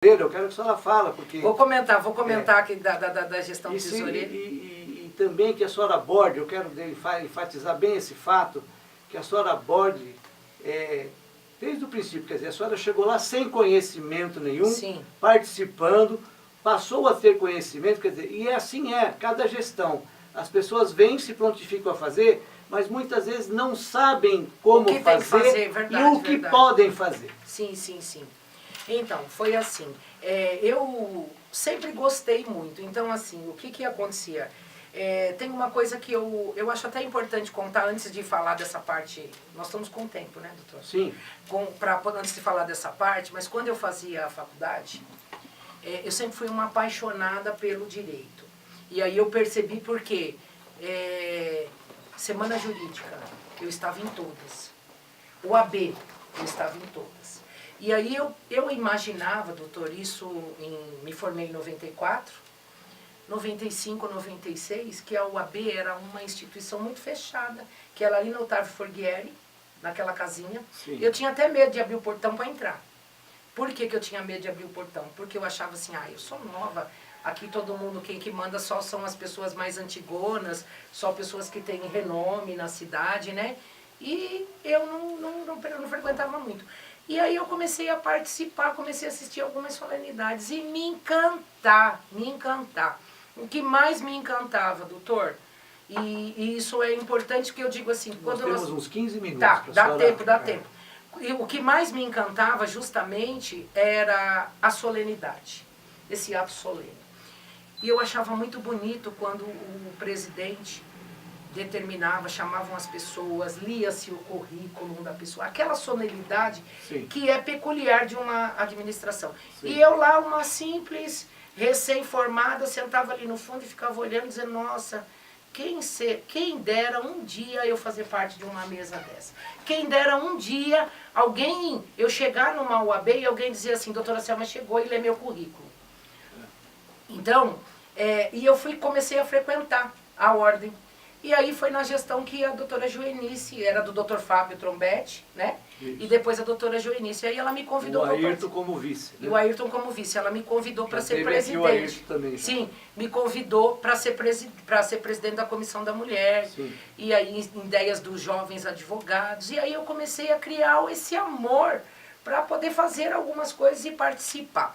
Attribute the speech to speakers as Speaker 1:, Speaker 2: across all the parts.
Speaker 1: Eu quero que a senhora fale, porque...
Speaker 2: Vou comentar aqui da gestão tesoureira.
Speaker 1: E também que a senhora aborde, eu quero enfatizar bem esse fato, que a senhora aborde desde o princípio, quer dizer, a senhora chegou lá sem conhecimento nenhum,
Speaker 2: Sim.
Speaker 1: Participando, passou a ter conhecimento, quer dizer, e assim cada gestão. As pessoas vêm, se prontificam a fazer, mas muitas vezes não sabem como fazer,
Speaker 2: verdade,
Speaker 1: e o que podem fazer.
Speaker 2: Sim, sim, sim. Então, foi assim, eu sempre gostei muito, então assim, o que acontecia? Tem uma coisa que eu acho até importante contar antes de falar dessa parte, nós estamos com tempo, né, doutor?
Speaker 1: Sim.
Speaker 2: Antes de falar dessa parte, mas quando eu fazia a faculdade, eu sempre fui uma apaixonada pelo direito. E aí eu percebi porque semana jurídica, eu estava em todas. O AB, eu estava em todas. E aí eu imaginava, doutor, me formei em 94, 95, 96, que a UAB era uma instituição muito fechada, que era ali no Otávio Forghieri, naquela casinha.
Speaker 1: Sim.
Speaker 2: Eu tinha até medo de abrir o portão para entrar. Por que eu tinha medo de abrir o portão? Porque eu achava assim, eu sou nova, aqui todo mundo, quem que manda só são as pessoas mais antigonas, só pessoas que têm renome na cidade, né? E eu não frequentava muito. E aí eu comecei a participar, comecei a assistir algumas solenidades e me encantar. O que mais me encantava, doutor, e isso é importante porque eu digo assim...
Speaker 1: Nós temos uns 15 minutos.
Speaker 2: Tá, dá tempo. E o que mais me encantava justamente era a solenidade, esse ato solene. E eu achava muito bonito quando o presidente determinava, chamavam as pessoas, lia-se o currículo da pessoa, aquela solenidade que é peculiar de uma administração. Sim. E eu lá, uma simples recém-formada, sentava ali no fundo e ficava olhando, dizendo, nossa, quem dera um dia eu fazer parte de uma mesa dessa. Quem dera um dia eu chegar numa UAB e alguém dizer assim, doutora Selma chegou e lê meu currículo. Então, e eu comecei a frequentar a ordem. E aí foi na gestão que a doutora Joenice, era do doutor Fábio Trombete, né? Isso. E depois a doutora Joenice. Aí ela me convidou para...
Speaker 1: O Ayrton como vice.
Speaker 2: Né? E o Ayrton como vice. Ela me convidou para ser presidente.
Speaker 1: O Ayrton também.
Speaker 2: Sim, me convidou para ser presidente da Comissão da Mulher. Sim. E aí, ideias dos jovens advogados. E aí eu comecei a criar esse amor para poder fazer algumas coisas e participar.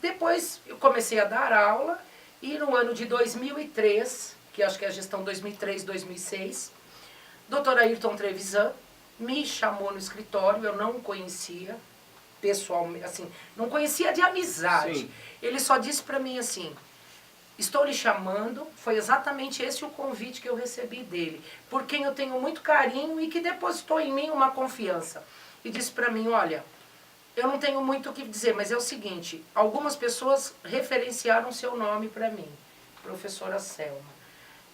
Speaker 2: Depois eu comecei a dar aula e no ano de 2003... que acho que é a gestão 2003, 2006, doutor Ayrton Trevisan me chamou no escritório, eu não o conhecia pessoalmente, assim, não conhecia de amizade. Sim. Ele só disse para mim assim, estou lhe chamando, foi exatamente esse o convite que eu recebi dele, por quem eu tenho muito carinho e que depositou em mim uma confiança. E disse para mim, olha, eu não tenho muito o que dizer, mas é o seguinte, algumas pessoas referenciaram seu nome para mim, professora Selma.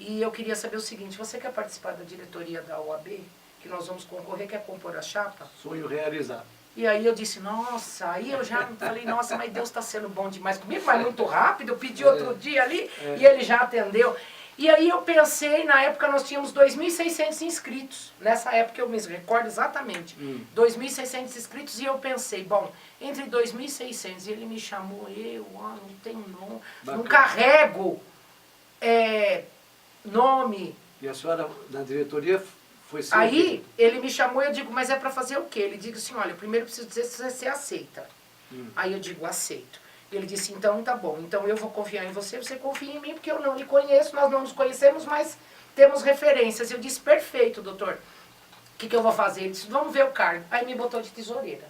Speaker 2: E eu queria saber o seguinte, você quer participar da diretoria da OAB? Que nós vamos concorrer, quer compor a chapa?
Speaker 1: Sonho realizado.
Speaker 2: E aí eu disse, nossa, aí eu já falei, nossa, mas Deus está sendo bom demais comigo, mas muito rápido, eu pedi outro dia ali e ele já atendeu. E aí eu pensei, na época nós tínhamos 2.600 inscritos, nessa época eu me recordo exatamente, 2.600 inscritos e eu pensei, bom, entre 2.600 e ele me chamou, não tenho nome, não carrego, nome.
Speaker 1: E a senhora, na diretoria, foi ser...
Speaker 2: Aí, ele me chamou e eu digo, mas é para fazer o quê? Ele disse assim, olha, primeiro eu preciso dizer se você aceita. Aí eu digo, aceito. Ele disse, então tá bom, então eu vou confiar em você, você confia em mim, porque eu não lhe conheço, nós não nos conhecemos, mas temos referências. Eu disse, perfeito, doutor. O que eu vou fazer? Ele disse, vamos ver o cargo. Aí me botou de tesoureira.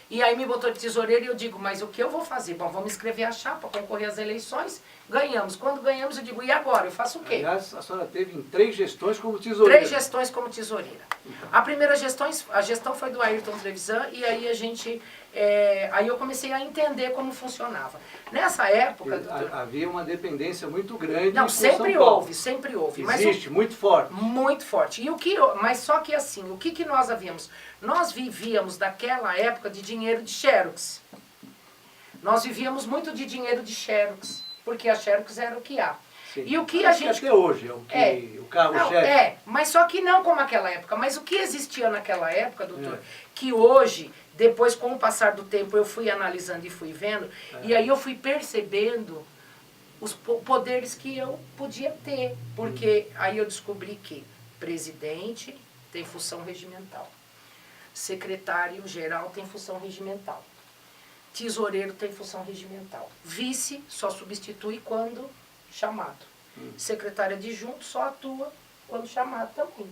Speaker 2: E aí me botou de tesoureira e eu digo, mas o que eu vou fazer? Bom, vamos escrever a chapa, concorrer às eleições, ganhamos. Quando ganhamos, eu digo, e agora? Eu faço o quê?
Speaker 1: Aliás, a senhora teve em 3 gestões como tesoureira.
Speaker 2: 3 gestões como tesoureira. A primeira gestão, a gestão foi do Ayrton Trevisan e aí aí eu comecei a entender como funcionava. Nessa época...
Speaker 1: Havia uma dependência muito grande.
Speaker 2: Não, sempre houve, sempre houve.
Speaker 1: Existe, muito forte.
Speaker 2: Muito forte. Mas só que assim, o que nós havíamos? Nós vivíamos daquela época de dinheiro de Xerox. Nós vivíamos muito de dinheiro de Xerox, porque a Xerox era o que há.
Speaker 1: Sim.
Speaker 2: E o que a gente...
Speaker 1: Até hoje, o carro-chefe.
Speaker 2: Mas só que não como aquela época. Mas o que existia naquela época, doutor, que hoje, depois com o passar do tempo, eu fui analisando e fui vendo, e aí eu fui percebendo os poderes que eu podia ter, porque aí eu descobri que presidente tem função regimental, secretário-geral tem função regimental, tesoureiro tem função regimental, vice só substitui quando chamado, secretário adjunto só atua quando chamado também,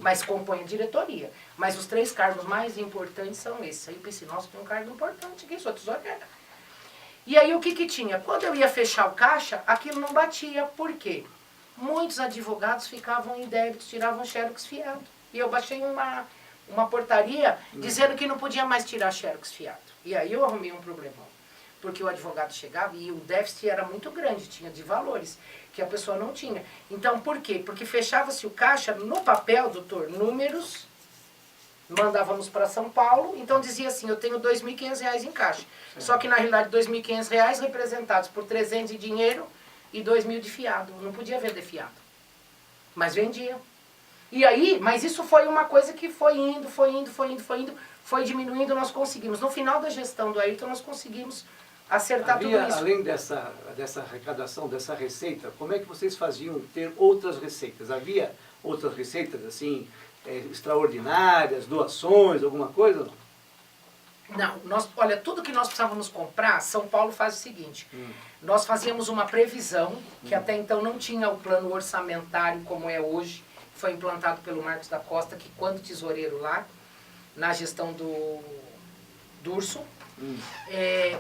Speaker 2: mas compõe a diretoria. Mas os 3 cargos mais importantes são esses. Aí eu pensei, nossa, tem um cargo importante aqui, sou tesoureira. E aí o que que tinha? Quando eu ia fechar o caixa, aquilo não batia. Por quê? Muitos advogados ficavam em débitos, tiravam xerox fiado. E eu baixei uma portaria dizendo que não podia mais tirar xerox fiado. E aí eu arrumei um problemão. Porque o advogado chegava e o déficit era muito grande, tinha de valores, que a pessoa não tinha. Então, por quê? Porque fechava-se o caixa no papel, doutor, números, mandávamos para São Paulo, então dizia assim, eu tenho R$ 2.500 em caixa. Só que na realidade R$ 2.500 representados por 300 de dinheiro e 2.000 de fiado. Não podia vender fiado. Mas vendia. E aí, mas isso foi uma coisa que foi indo, foi diminuindo, nós conseguimos. No final da gestão do Ayrton, nós conseguimos acertar tudo isso.
Speaker 1: Além dessa arrecadação, dessa receita, como é que vocês faziam ter outras receitas? Havia outras receitas, assim, extraordinárias, doações, alguma coisa?
Speaker 2: Não, olha, tudo que nós precisávamos comprar, São Paulo faz o seguinte, nós fazíamos uma previsão, que até então não tinha o plano orçamentário como é hoje, foi implantado pelo Marcos da Costa, que quando tesoureiro lá, na gestão do Durso,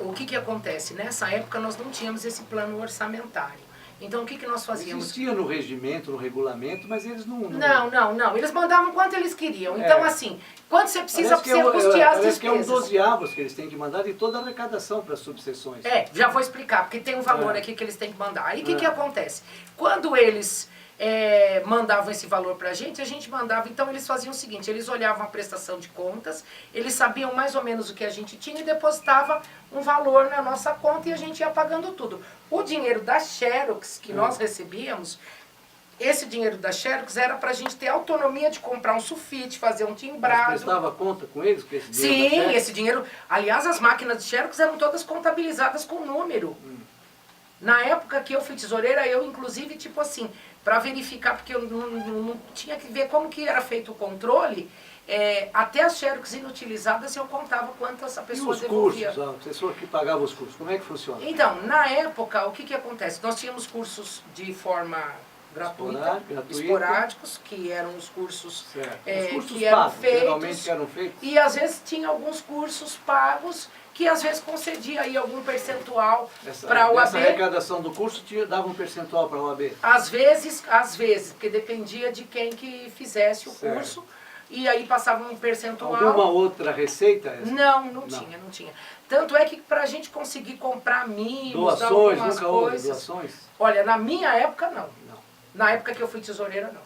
Speaker 2: o que acontece? Nessa época nós não tínhamos esse plano orçamentário. Então o que nós fazíamos?
Speaker 1: Existia no regimento, no regulamento, mas eles não...
Speaker 2: Não. Eles mandavam quanto eles queriam. Então assim, quanto você precisa para você custear as despesas.
Speaker 1: Parece que é um dozeavos que eles têm que mandar de toda a arrecadação para as subseções.
Speaker 2: Já vou explicar, porque tem um valor aqui que eles têm que mandar. Aí o que acontece? Quando eles mandavam esse valor para a gente mandava, então eles faziam o seguinte, eles olhavam a prestação de contas, eles sabiam mais ou menos o que a gente tinha e depositava um valor na nossa conta e a gente ia pagando tudo. O dinheiro da Xerox que nós recebíamos, esse dinheiro da Xerox era para a gente ter autonomia de comprar um sulfite, fazer um timbrado.
Speaker 1: Você prestava conta com eles? Com esse dinheiro?
Speaker 2: Sim, esse dinheiro, aliás as máquinas de Xerox eram todas contabilizadas com número. Na época que eu fui tesoureira, eu inclusive, tipo assim, para verificar, porque eu não tinha que ver como que era feito o controle, até as Xerox inutilizadas eu contava quantas a pessoa devolvia.
Speaker 1: E os cursos, a pessoa que pagava os cursos, como é que funciona?
Speaker 2: Então, na época, o que acontece? Nós tínhamos cursos de forma gratuita, esporádicos, que eram os cursos, que eram feitos, e às vezes tinha alguns cursos pagos, que às vezes concedia aí algum percentual para a OAB.
Speaker 1: Essa arrecadação do curso dava um percentual para a OAB?
Speaker 2: Às vezes, porque dependia de quem que fizesse o curso, e aí passava um percentual.
Speaker 1: Alguma outra receita?
Speaker 2: Não tinha. Tanto é que para a gente conseguir comprar mimos,
Speaker 1: doações,
Speaker 2: algumas coisas...
Speaker 1: doações?
Speaker 2: Olha, na minha época não. Na época que eu fui tesoureira, não.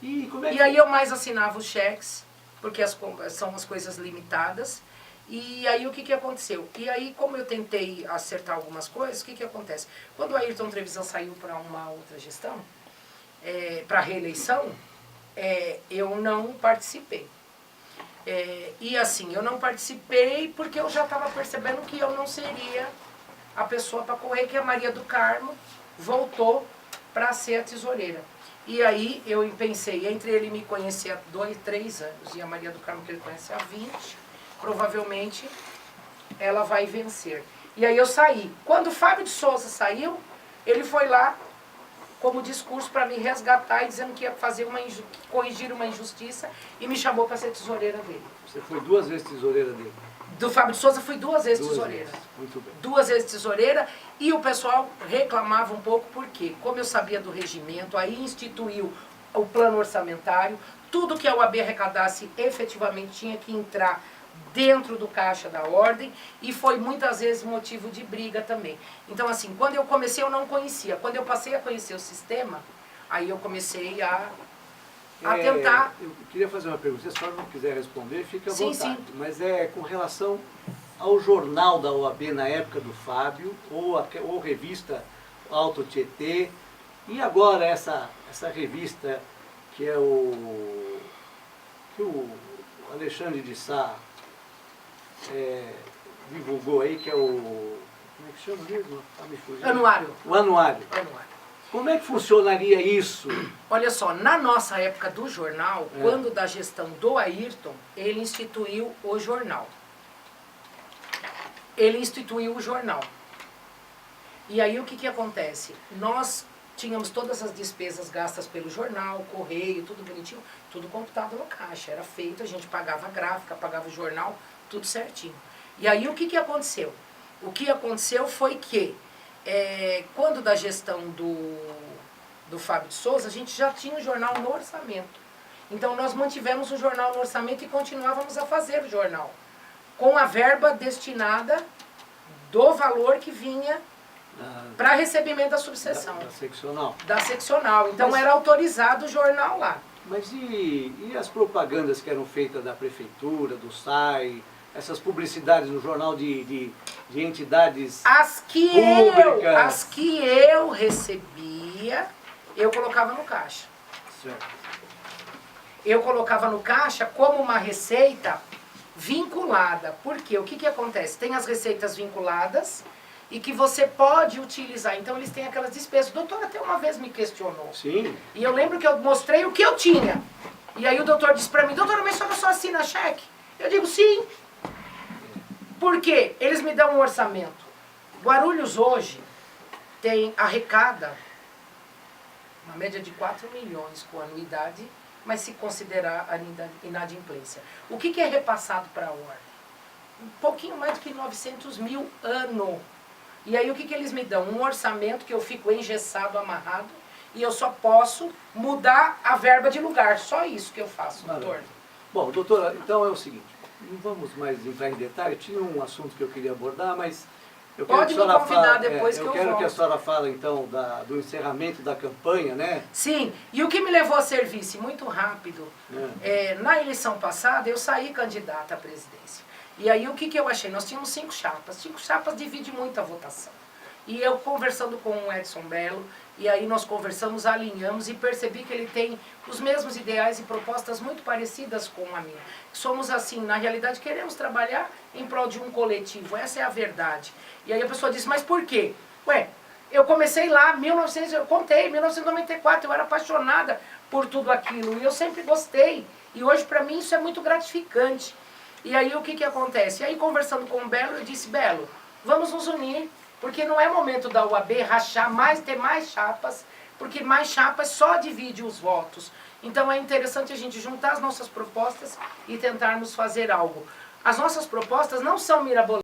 Speaker 1: E
Speaker 2: aí eu mais assinava os cheques, porque são as coisas limitadas. E aí o que aconteceu? E aí, como eu tentei acertar algumas coisas, o que acontece? Quando o Ayrton Trevisan saiu para uma outra gestão, para reeleição, eu não participei. E assim, eu não participei porque eu já estava percebendo que eu não seria a pessoa para correr, que a Maria do Carmo voltou para ser a tesoureira. E aí eu pensei, entre ele me conhecer há 2, 3 anos e a Maria do Carmo que ele conhece há 20, provavelmente ela vai vencer. E aí eu saí. Quando o Fábio de Souza saiu, ele foi lá como discurso para me resgatar e dizendo que ia fazer corrigir uma injustiça e me chamou para ser tesoureira dele.
Speaker 1: Você foi 2 vezes tesoureira dele?
Speaker 2: Do Fábio de Souza fui 2 vezes tesoureira.
Speaker 1: Muito bem.
Speaker 2: 2 vezes tesoureira e o pessoal reclamava um pouco porque, como eu sabia do regimento, aí instituiu o plano orçamentário, tudo que a OAB arrecadasse efetivamente tinha que entrar dentro do caixa da ordem e foi muitas vezes motivo de briga também. Então assim, quando eu comecei eu não conhecia, quando eu passei a conhecer o sistema, aí eu comecei a tentar...
Speaker 1: Eu queria fazer uma pergunta, se a senhora não quiser responder, fica à vontade.
Speaker 2: Sim.
Speaker 1: Mas com relação ao jornal da OAB na época do Fábio, ou revista Alto Tietê, e agora essa revista que é que o Alexandre de Sá divulgou aí, que é o... Como é que chama mesmo? Tá me fugindo.
Speaker 2: Anuário.
Speaker 1: O anuário.
Speaker 2: Anuário.
Speaker 1: Como é que funcionaria isso?
Speaker 2: Olha só, na nossa época do jornal, quando da gestão do Ayrton, ele instituiu o jornal. Ele instituiu o jornal. E aí o que que acontece? Nós tínhamos todas as despesas gastas pelo jornal, correio, tudo bonitinho, tudo computado no caixa. Era feito, a gente pagava a gráfica, pagava o jornal, tudo certinho. E aí o que que aconteceu? O que aconteceu foi que, quando da gestão do Fábio de Souza, a gente já tinha o jornal no orçamento. Então nós mantivemos o jornal no orçamento e continuávamos a fazer o jornal, com a verba destinada do valor que vinha para recebimento da subseção.
Speaker 1: Da seccional.
Speaker 2: Da seccional. Então era autorizado o jornal lá.
Speaker 1: Mas e as propagandas que eram feitas da prefeitura, do SAI, essas publicidades no jornal de entidades públicas?
Speaker 2: As que eu recebia, eu colocava no caixa.
Speaker 1: Certo.
Speaker 2: Eu colocava no caixa como uma receita vinculada. Por quê? O que que acontece? Tem as receitas vinculadas e que você pode utilizar. Então eles têm aquelas despesas. O doutor até uma vez me questionou.
Speaker 1: Sim.
Speaker 2: E eu lembro que eu mostrei o que eu tinha. E aí o doutor disse para mim, doutora, mas a senhora só assina cheque? Eu digo, sim. Por quê? Eles me dão um orçamento. Guarulhos hoje arrecada uma média de 4 milhões com anuidade, mas se considerar a inadimplência. O que que é repassado para a ordem? Um pouquinho mais do que 900 mil ano. E aí o que que eles me dão? Um orçamento que eu fico engessado, amarrado, e eu só posso mudar a verba de lugar. Só isso que eu faço, doutor.
Speaker 1: Bom, doutora, então é o seguinte, não vamos mais entrar em detalhe, tinha um assunto que eu queria abordar, mas eu quero
Speaker 2: Pode
Speaker 1: que a
Speaker 2: me
Speaker 1: senhora
Speaker 2: convidar depois que eu
Speaker 1: eu quero
Speaker 2: volto.
Speaker 1: que a senhora fale então do encerramento da campanha, né?
Speaker 2: Sim, e o que me levou a serviço muito rápido, na eleição passada eu saí candidata à presidência. E aí o que que eu achei? Nós tínhamos 5 chapas. 5 chapas divide muito a votação. E eu conversando com o Edson Belo, e aí nós conversamos, alinhamos e percebi que ele tem os mesmos ideais e propostas muito parecidas com a minha. Somos assim, na realidade queremos trabalhar em prol de um coletivo, essa é a verdade. E aí a pessoa disse, mas por quê? Ué, eu comecei lá, 1994, eu era apaixonada por tudo aquilo, e eu sempre gostei. E hoje para mim isso é muito gratificante. E aí o que que acontece? E aí conversando com o Belo, eu disse, Belo, vamos nos unir, porque não é momento da UAB rachar mais, ter mais chapas, porque mais chapas só divide os votos. Então é interessante a gente juntar as nossas propostas e tentarmos fazer algo. As nossas propostas não são mirabolantes.